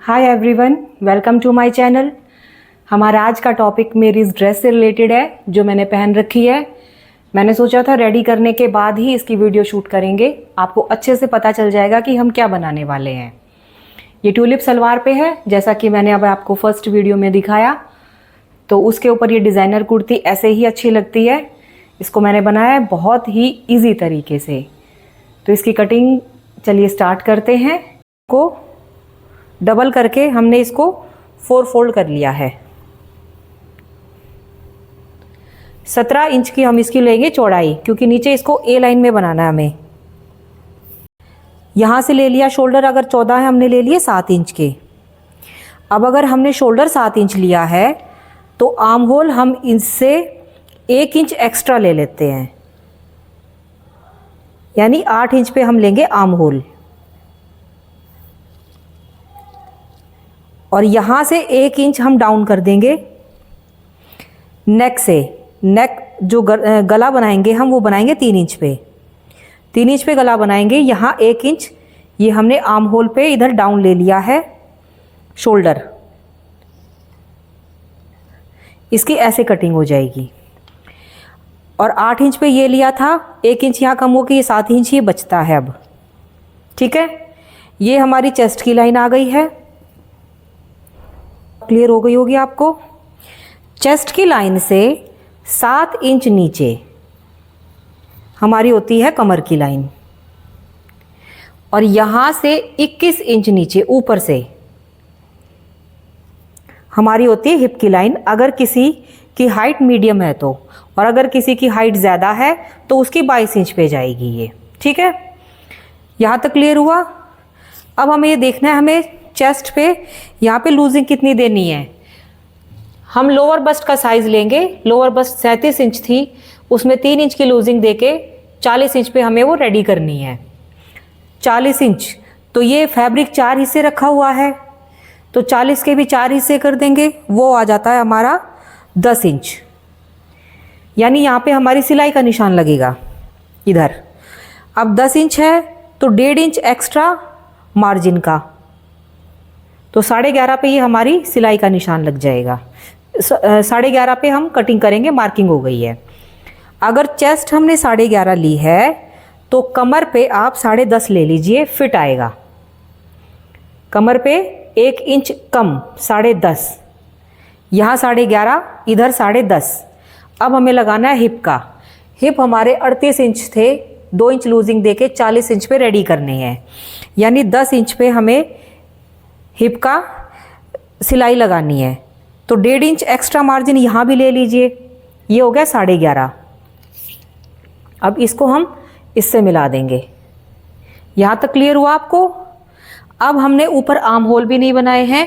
Hi everyone, welcome to my channel. हमारा आज का टॉपिक मेरी इस ड्रेस से रिलेटेड है जो मैंने पहन रखी है। मैंने सोचा था रेडी करने के बाद ही इसकी वीडियो शूट करेंगे, आपको अच्छे से पता चल जाएगा कि हम क्या बनाने वाले हैं। ये ट्यूलिप सलवार पे है, जैसा कि मैंने अब आपको फर्स्ट वीडियो में दिखाया। तो उसके ऊपर ये डिज़ाइनर कुर्ती ऐसे ही अच्छी लगती है। इसको मैंने बनाया है बहुत ही ईजी तरीके से। तो इसकी कटिंग चलिए स्टार्ट करते हैं। को डबल करके हमने इसको 4 फोल्ड कर लिया है। 17 इंच की हम इसकी लेंगे चौड़ाई, क्योंकि नीचे इसको ए लाइन में बनाना है हमें। यहाँ से ले लिया शोल्डर, अगर 14 है हमने ले लिए 7 इंच के। अब अगर हमने शोल्डर 7 इंच लिया है तो आर्म होल हम इससे 1 इंच एक्स्ट्रा ले लेते हैं, यानी 8 इंच पे हम लेंगे आर्म होल। और यहाँ से 1 इंच हम डाउन कर देंगे नेक से। नेक जो गला बनाएंगे हम, वो बनाएंगे 3 इंच पे। 3 इंच पे गला बनाएंगे। यहाँ 1 इंच ये हमने आर्म होल पे इधर डाउन ले लिया है शोल्डर। इसकी ऐसे कटिंग हो जाएगी। और 8 इंच पे ये लिया था, 1 इंच यहाँ कम हो के ये 7 इंच ही बचता है अब। ठीक है, ये हमारी चेस्ट की लाइन आ गई है। क्लियर हो गई होगी आपको। चेस्ट की लाइन से 7 इंच नीचे हमारी होती है कमर की लाइन, और यहाँ से 21 इंच नीचे ऊपर से हमारी होती है हिप की लाइन, अगर किसी की हाइट मीडियम है तो। और अगर किसी की हाइट ज़्यादा है तो उसकी 22 इंच पे जाएगी ये। ठीक है, यहाँ तक क्लियर हुआ। अब हमें ये देखना है, हमें चेस्ट पे यहाँ पे लूजिंग कितनी देनी है। हम लोअर बस्ट का साइज़ लेंगे। लोअर बस्ट 37 इंच थी, उसमें 3 इंच की लूजिंग देके 40 इंच पे हमें वो रेडी करनी है। 40 इंच तो ये फैब्रिक 4 हिस्से रखा हुआ है, तो 40 के भी 4 हिस्से कर देंगे, वो आ जाता है हमारा 10 इंच। यानी यहाँ पे हमारी सिलाई का निशान लगेगा इधर। अब 10 इंच है तो 1.5 इंच एक्स्ट्रा मार्जिन का, तो 11.5 पे ये हमारी सिलाई का निशान लग जाएगा। 11.5 पे हम कटिंग करेंगे, मार्किंग हो गई है। अगर चेस्ट हमने 11.5 ली है तो कमर पे आप 10.5 ले लीजिए, फिट आएगा। कमर पे 1 इंच कम, 10.5। यहाँ 11.5, इधर 10.5। अब हमें लगाना है हिप का। हिप हमारे 38 इंच थे, 2 इंच लूजिंग देके 40 इंच पे रेडी करने हैं। यानी 10 इंच पे हमें हिप का सिलाई लगानी है, तो 1.5 इंच एक्स्ट्रा मार्जिन यहाँ भी ले लीजिए। ये हो गया 11.5। अब इसको हम इससे मिला देंगे। यहाँ तक क्लियर हुआ आपको। अब हमने ऊपर आर्म होल भी नहीं बनाए हैं।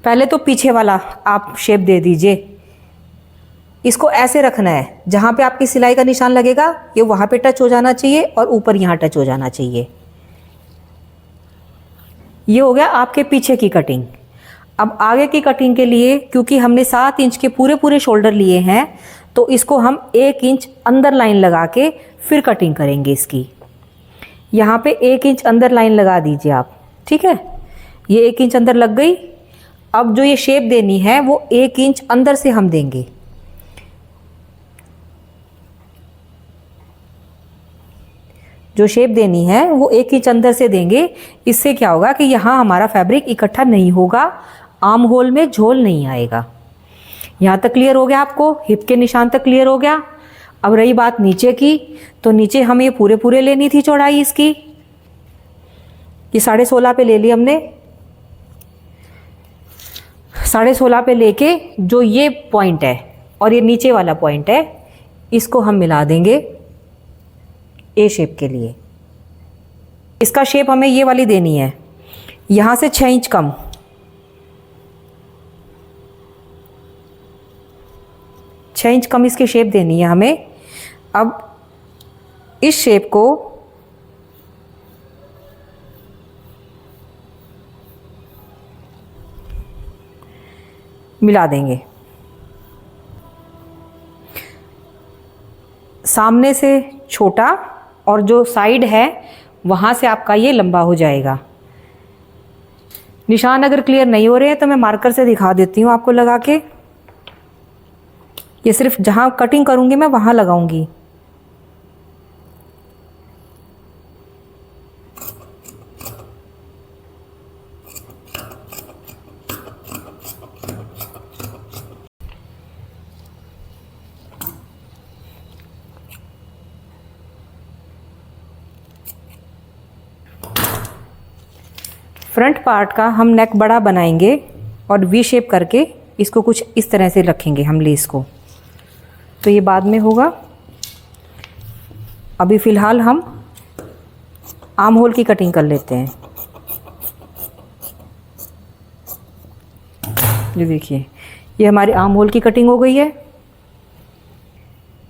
पहले तो पीछे वाला आप शेप दे दीजिए। इसको ऐसे रखना है, जहाँ पे आपकी सिलाई का निशान लगेगा ये वहाँ पे टच हो जाना चाहिए और ऊपर यहाँ टच हो जाना चाहिए। ये हो गया आपके पीछे की कटिंग। अब आगे की कटिंग के लिए, क्योंकि हमने 7 इंच के पूरे शोल्डर लिए हैं, तो इसको हम 1 इंच अंदर लाइन लगा के फिर कटिंग करेंगे इसकी। यहाँ पे 1 इंच अंदर लाइन लगा दीजिए आप। ठीक है, ये 1 इंच अंदर लग गई। अब जो ये शेप देनी है वो 1 इंच अंदर से हम देंगे। जो शेप देनी है वो 1 इंच अंदर से देंगे। इससे क्या होगा कि यहाँ हमारा फैब्रिक इकट्ठा नहीं होगा, आर्म होल में झोल नहीं आएगा। यहाँ तक क्लियर हो गया आपको, हिप के निशान तक क्लियर हो गया। अब रही बात नीचे की, तो नीचे हमें ये पूरे लेनी थी चौड़ाई इसकी। ये 16.5 पे ले ली हमने। 16.5 पे लेके जो ये पॉइंट है और ये नीचे वाला पॉइंट है, इसको हम मिला देंगे ए शेप के लिए। इसका शेप हमें ये वाली देनी है, यहाँ से 6 इंच कम। 6 इंच कम इसकी शेप देनी है हमें। अब इस शेप को मिला देंगे। सामने से छोटा और जो साइड है वहाँ से आपका ये लंबा हो जाएगा। निशान अगर क्लियर नहीं हो रहे हैं तो मैं मार्कर से दिखा देती हूँ आपको लगा के। ये सिर्फ जहाँ कटिंग करूँगी मैं वहाँ लगाऊंगी। फ्रंट पार्ट का हम नेक बड़ा बनाएंगे और वी शेप करके इसको कुछ इस तरह से रखेंगे हम लेस को, तो ये बाद में होगा। अभी फ़िलहाल हम आर्म होल की कटिंग कर लेते हैं। ये देखिए, ये हमारी आर्म होल की कटिंग हो गई है।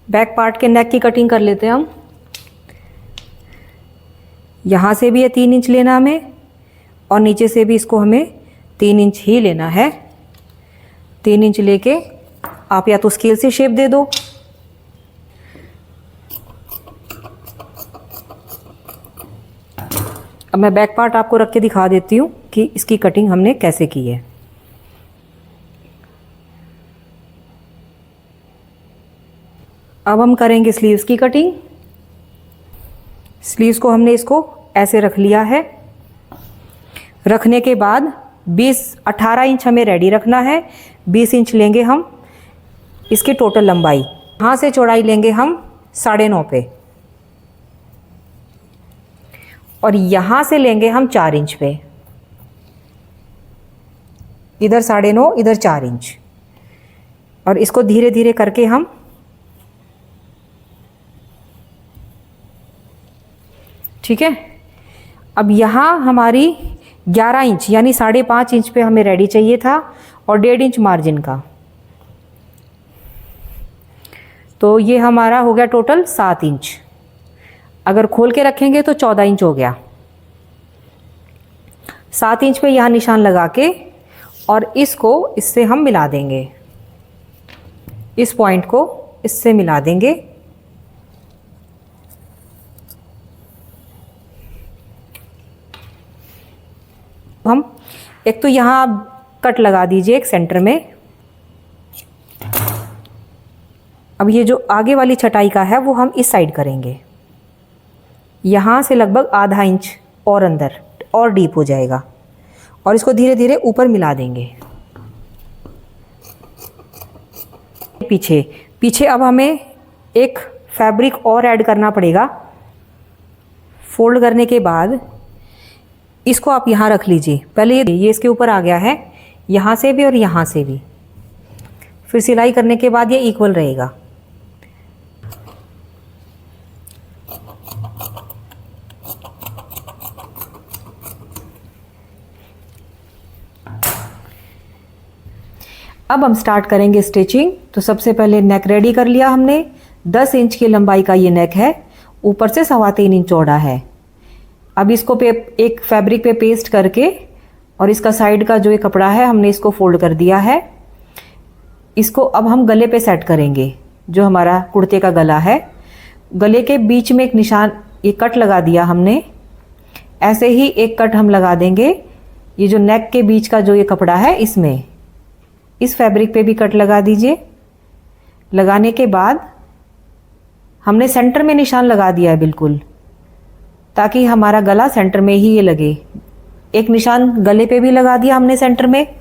बैक पार्ट के नेक की कटिंग कर लेते हैं हम। यहाँ से भी ये 3 इंच लेना हमें और नीचे से भी इसको हमें 3 इंच ही लेना है। 3 इंच लेके आप या तो स्केल से शेप दे दो, अब मैं बैक पार्ट आपको रख के दिखा देती हूँ कि इसकी कटिंग हमने कैसे की है। अब हम करेंगे स्लीव्स की कटिंग। स्लीव्स को हमने इसको ऐसे रख लिया है। रखने के बाद 18 इंच हमें रेडी रखना है। 20 इंच लेंगे हम इसकी टोटल लंबाई। यहाँ से चौड़ाई लेंगे हम 9.5 पे और यहाँ से लेंगे हम 4 इंच पे। इधर 9.5, इधर 4 इंच, और इसको धीरे धीरे करके हम ठीक है। अब यहाँ हमारी 11 इंच यानी 5.5 इंच पे हमें रेडी चाहिए था और 1.5 इंच मार्जिन का, तो ये हमारा हो गया टोटल 7 इंच। अगर खोल के रखेंगे तो 14 इंच हो गया। 7 इंच पे यहाँ निशान लगा के और इसको इससे हम मिला देंगे, इस पॉइंट को इससे मिला देंगे। हम एक तो यहाँ कट लगा दीजिए एक सेंटर में। अब ये जो आगे वाली छटाई का है वो हम इस साइड करेंगे, यहाँ से लगभग आधा इंच और अंदर और डीप हो जाएगा, और इसको धीरे धीरे ऊपर मिला देंगे। पीछे पीछे अब हमें एक फैब्रिक और ऐड करना पड़ेगा। फोल्ड करने के बाद इसको आप यहाँ रख लीजिए। पहले ये इसके ऊपर आ गया है, यहाँ से भी और यहाँ से भी। फिर सिलाई करने के बाद ये इक्वल रहेगा। अब हम स्टार्ट करेंगे स्टिचिंग। तो सबसे पहले नेक रेडी कर लिया हमने। 10 इंच की लंबाई का ये नेक है, ऊपर से 3.25 इंच चौड़ा है। अब इसको एक फैब्रिक पे पेस्ट करके और इसका साइड का जो ये कपड़ा है हमने इसको फोल्ड कर दिया है। इसको अब हम गले पे सेट करेंगे। जो हमारा कुर्ते का गला है, गले के बीच में एक निशान, ये कट लगा दिया हमने। ऐसे ही एक कट हम लगा देंगे ये जो नेक के बीच का जो ये कपड़ा है इसमें। इस फैब्रिक पे भी कट लगा दीजिए। लगाने के बाद हमने सेंटर में निशान लगा दिया है बिल्कुल, ताकि हमारा गला सेंटर में ही ये लगे। एक निशान गले पे भी लगा दिया हमने सेंटर में।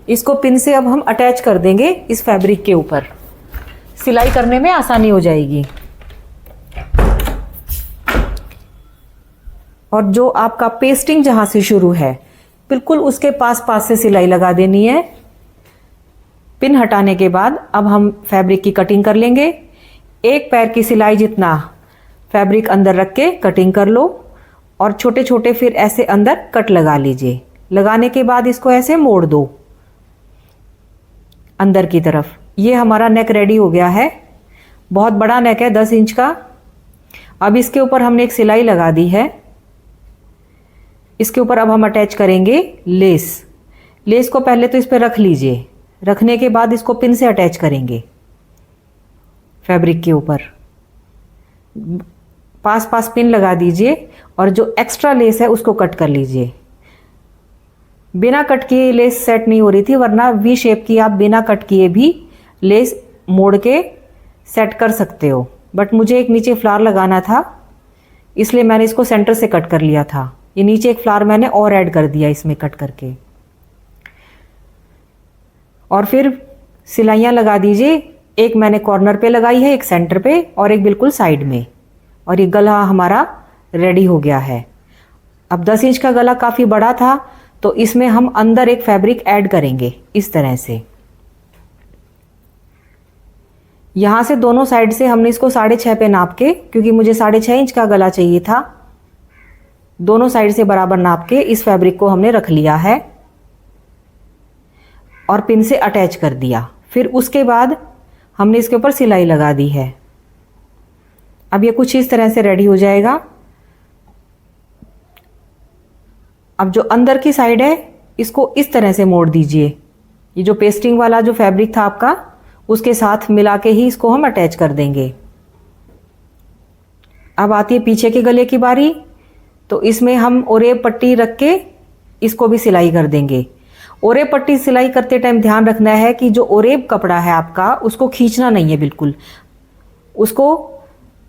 इसको पिन से अब हम अटैच कर देंगे इस फैब्रिक के ऊपर। सिलाई करने में आसानी हो जाएगी। और जो आपका पेस्टिंग जहां से शुरू है बिल्कुल उसके पास पास से सिलाई लगा देनी है। पिन हटाने के बाद अब हम फैब्रिक की कटिंग कर लेंगे। एक पैर की सिलाई जितना फैब्रिक अंदर रख के कटिंग कर लो और छोटे छोटे फिर ऐसे अंदर कट लगा लीजिए। लगाने के बाद इसको ऐसे मोड़ दो अंदर की तरफ। ये हमारा नेक रेडी हो गया है। बहुत बड़ा नेक है, 10 इंच का। अब इसके ऊपर हमने एक सिलाई लगा दी है। इसके ऊपर अब हम अटैच करेंगे लेस। लेस को पहले तो इस पर रख लीजिए। रखने के बाद इसको पिन से अटैच करेंगे फैब्रिक के ऊपर। पास पास पिन लगा दीजिए और जो एक्स्ट्रा लेस है उसको कट कर लीजिए। बिना कट किए लेस सेट नहीं हो रही थी, वरना वी शेप की आप बिना कट किए भी लेस मोड़ के सेट कर सकते हो। बट मुझे एक नीचे फ्लावर लगाना था, इसलिए मैंने इसको सेंटर से कट कर लिया था। ये नीचे एक फ्लावर मैंने और ऐड कर दिया इसमें कट करके। और फिर सिलाइयाँ लगा दीजिए, एक मैंने कॉर्नर पे लगाई है, एक सेंटर पे और एक बिल्कुल साइड में। और ये गला हमारा रेडी हो गया है। अब 10 इंच का गला काफ़ी बड़ा था, तो इसमें हम अंदर एक फैब्रिक ऐड करेंगे इस तरह से। यहाँ से दोनों साइड से हमने इसको 6.5 पे नाप के, क्योंकि मुझे 6.5 इंच का गला चाहिए था, दोनों साइड से बराबर नाप के इस फैब्रिक को हमने रख लिया है और पिन से अटैच कर दिया। फिर उसके बाद हमने इसके ऊपर सिलाई लगा दी है। अब ये कुछ इस तरह से रेडी हो जाएगा। अब जो अंदर की साइड है इसको इस तरह से मोड़ दीजिए। ये जो पेस्टिंग वाला जो फैब्रिक था आपका, उसके साथ मिला के ही इसको हम अटैच कर देंगे। अब आती है पीछे के गले की बारी, तो इसमें हम ओरेब पट्टी रख के इसको भी सिलाई कर देंगे। ओरेब पट्टी सिलाई करते टाइम ध्यान रखना है कि जो ओरेब कपड़ा है आपका, उसको खींचना नहीं है बिल्कुल, उसको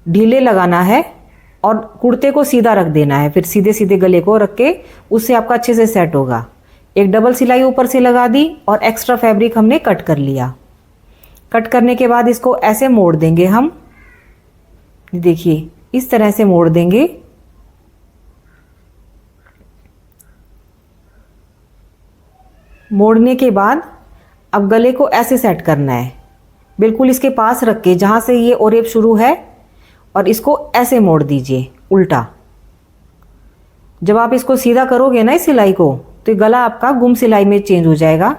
ढीले लगाना है और कुर्ते को सीधा रख देना है। फिर सीधे सीधे गले को रख के उससे आपका अच्छे से सेट होगा। एक डबल सिलाई ऊपर से लगा दी और एक्स्ट्रा फैब्रिक हमने कट कर लिया। कट करने के बाद इसको ऐसे मोड़ देंगे हम, देखिए इस तरह से मोड़ देंगे। मोड़ने के बाद अब गले को ऐसे सेट करना है, बिल्कुल इसके पास रख के जहाँ से ये ओरेब शुरू है, और इसको ऐसे मोड़ दीजिए उल्टा। जब आप इसको सीधा करोगे ना इस सिलाई को, तो ये गला आपका गुम सिलाई में चेंज हो जाएगा।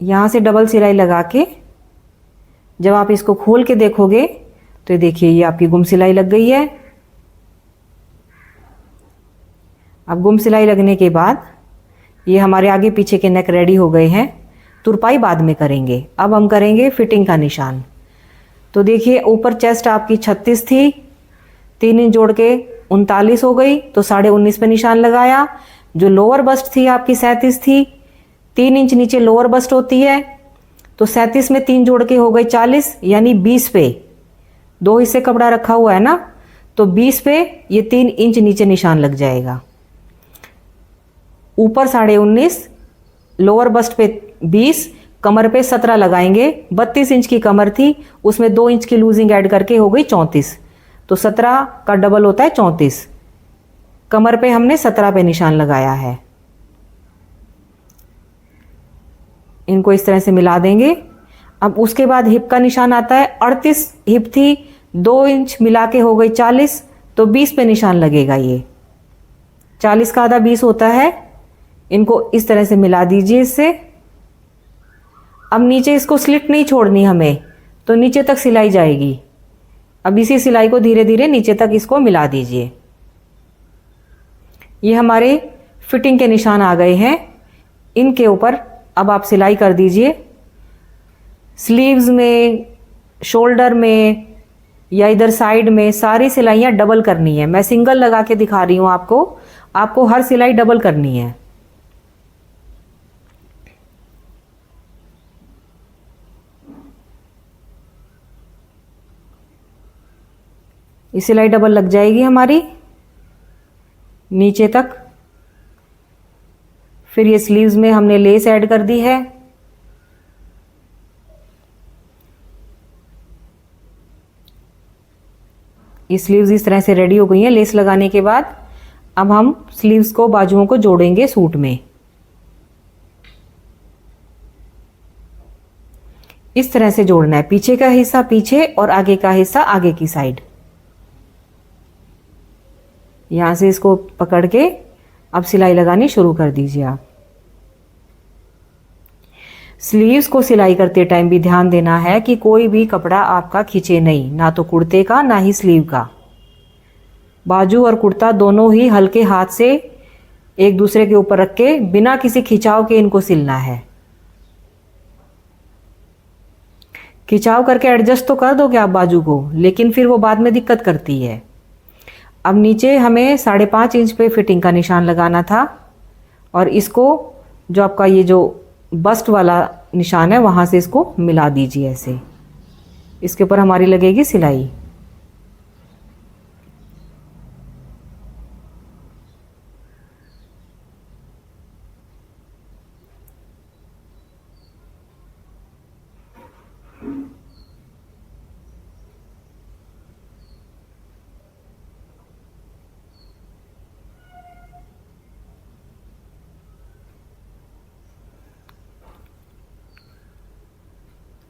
यहाँ से डबल सिलाई लगा के जब आप इसको खोल के देखोगे तो ये देखिए ये आपकी गुम सिलाई लग गई है। अब गुम सिलाई लगने के बाद ये हमारे आगे पीछे के नेक रेडी हो गए हैं। तुरपाई बाद में करेंगे, अब हम करेंगे फिटिंग का निशान। तो देखिए ऊपर चेस्ट आपकी 36 थी, 3 इंच जोड़ के 39 हो गई, तो 19.5 पे निशान लगाया। जो लोअर बस्ट थी आपकी 37 थी, 3 इंच नीचे लोअर बस्ट होती है, तो 37 में 3 जोड़ के हो गई 40, यानी 20 पे 2 हिस्से कपड़ा रखा हुआ है ना, तो 20 पे ये 3 इंच नीचे निशान लग जाएगा। ऊपर 19.5, लोअर बस्ट पे 20, कमर पे 17 लगाएंगे। 32 इंच की कमर थी, उसमें 2 इंच की लूजिंग ऐड करके हो गई 34, तो 17 का डबल होता है 34। कमर पे हमने 17 पे निशान लगाया है। इनको इस तरह से मिला देंगे। अब उसके बाद हिप का निशान आता है। 38 हिप थी, 2 इंच मिला के हो गई 40, तो 20 पे निशान लगेगा। ये 40 का आधा 20 होता है। इनको इस तरह से मिला दीजिए इससे। अब नीचे इसको स्लिट नहीं छोड़नी हमें, तो नीचे तक सिलाई जाएगी। अब इसी सिलाई को धीरे धीरे नीचे तक इसको मिला दीजिए। ये हमारे फिटिंग के निशान आ गए हैं। इनके ऊपर अब आप सिलाई कर दीजिए। स्लीव्स में, शोल्डर में या इधर साइड में सारी सिलाइयाँ डबल करनी है। मैं सिंगल लगा के दिखा रही हूँ आपको, आपको हर सिलाई डबल करनी है। ये सिलाई डबल लग जाएगी हमारी नीचे तक। फिर ये स्लीव्स में हमने लेस ऐड कर दी है। ये स्लीव्स इस तरह से रेडी हो गई हैं लेस लगाने के बाद। अब हम स्लीव्स को, बाजुओं को जोड़ेंगे सूट में। इस तरह से जोड़ना है, पीछे का हिस्सा पीछे और आगे का हिस्सा आगे की साइड। यहां से इसको पकड़ के अब सिलाई लगानी शुरू कर दीजिए आप। स्लीव्स को सिलाई करते टाइम भी ध्यान देना है कि कोई भी कपड़ा आपका खींचे नहीं, ना तो कुर्ते का ना ही स्लीव का। बाजू और कुर्ता दोनों ही हल्के हाथ से एक दूसरे के ऊपर रख के बिना किसी खिंचाव के इनको सिलना है। खिंचाव करके एडजस्ट तो कर दोगे आप बाजू को, लेकिन फिर वो बाद में दिक्कत करती है। अब नीचे हमें 5.5 इंच पे फिटिंग का निशान लगाना था और इसको जो आपका ये जो बस्ट वाला निशान है वहाँ से इसको मिला दीजिए ऐसे। इसके ऊपर हमारी लगेगी सिलाई।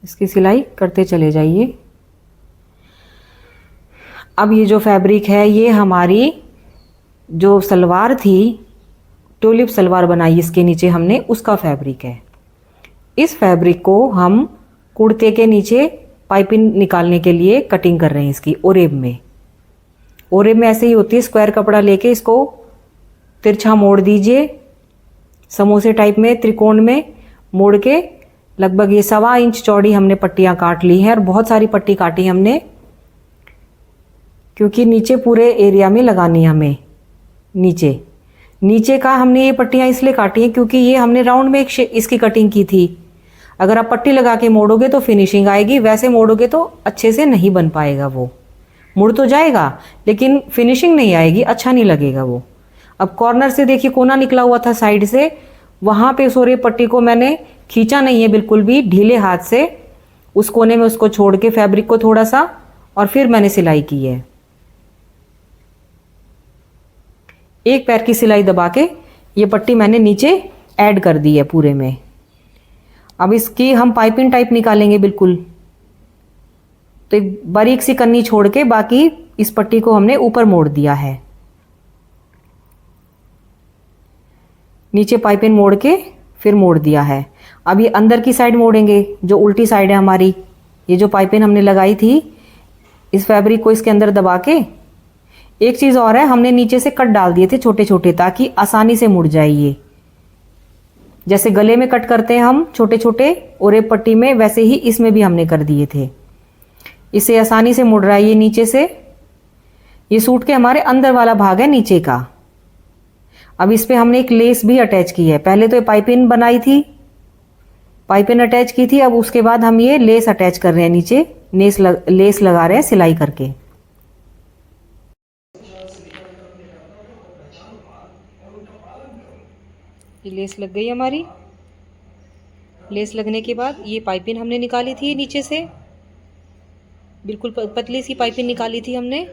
इसकी सिलाई करते चले जाइए। अब ये जो फैब्रिक है ये हमारी जो सलवार थी, ट्यूलिप सलवार बनाई इसके नीचे हमने, उसका फैब्रिक है। इस फैब्रिक को हम कुर्ते के नीचे पाइपिंग निकालने के लिए कटिंग कर रहे हैं इसकी ओरेब में। ओरेब में ऐसे ही होती है, स्क्वायर कपड़ा लेके इसको तिरछा मोड़ दीजिए, समोसे टाइप में त्रिकोण में मोड़ के लगभग ये 1.25 इंच चौड़ी हमने पट्टियाँ काट ली हैं और बहुत सारी पट्टी काटी हमने, क्योंकि नीचे पूरे एरिया में लगानी है हमें। नीचे का हमने ये पट्टियाँ इसलिए काटी हैं क्योंकि ये हमने राउंड में इसकी कटिंग की थी। अगर आप पट्टी लगा के मोड़ोगे तो फिनिशिंग आएगी, वैसे मोड़ोगे तो अच्छे से नहीं बन पाएगा। वो मुड़ तो जाएगा लेकिन फिनिशिंग नहीं आएगी, अच्छा नहीं लगेगा वो। अब कॉर्नर से देखिए कोना निकला हुआ था साइड से, वहाँ पे सोरे पट्टी को मैंने खींचा नहीं है बिल्कुल भी, ढीले हाथ से उस कोने में उसको छोड़ के फैब्रिक को थोड़ा सा, और फिर मैंने सिलाई की है। एक पैर की सिलाई दबा के ये पट्टी मैंने नीचे ऐड कर दी है पूरे में। अब इसकी हम पाइपिंग टाइप निकालेंगे बिल्कुल, तो एक बारीक सी कन्नी छोड़ के बाकी इस पट्टी को हमने ऊपर मोड़ दिया है। नीचे पाइपिंग मोड़ के फिर मोड़ दिया है। अब ये अंदर की साइड मोड़ेंगे, जो उल्टी साइड है हमारी। ये जो पाइपिंग हमने लगाई थी इस फैब्रिक को इसके अंदर दबा के, एक चीज़ और है, हमने नीचे से कट डाल दिए थे छोटे छोटे, ताकि आसानी से मुड़ जाए ये। जैसे गले में कट करते हैं हम छोटे छोटे ओरेब पट्टी में, वैसे ही इसमें भी हमने कर दिए थे। इससे आसानी से मुड़ रहा है ये नीचे से। ये सूट के हमारे अंदर वाला भाग है नीचे का। अब इस पे हमने एक लेस भी अटैच की है। पहले तो ये पाइपिंग बनाई थी, पाइपिंग अटैच की थी, अब उसके बाद हम ये लेस अटैच कर रहे हैं नीचे, लेस लगा रहे हैं सिलाई करके। ये लेस लग गई हमारी। लेस लगने के बाद ये पाइपिंग हमने निकाली थी नीचे से, बिल्कुल पतली सी पाइपिंग निकाली थी हमने।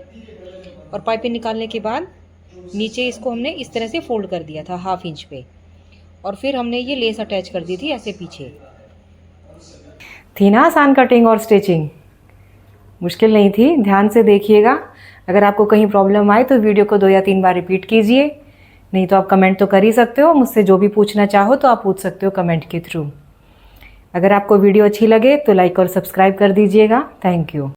और पाइपिंग निकालने के बाद नीचे इसको हमने इस तरह से फोल्ड कर दिया था 1/2 इंच पे, और फिर हमने ये लेस अटैच कर दी थी ऐसे पीछे। थी ना आसान कटिंग और स्टिचिंग, मुश्किल नहीं थी। ध्यान से देखिएगा। अगर आपको कहीं प्रॉब्लम आए तो वीडियो को 2 या 3 बार रिपीट कीजिए, नहीं तो आप कमेंट तो कर ही सकते हो। मुझसे जो भी पूछना चाहो तो आप पूछ सकते हो कमेंट के थ्रू। अगर आपको वीडियो अच्छी लगे तो लाइक और सब्सक्राइब कर दीजिएगा। Thank you.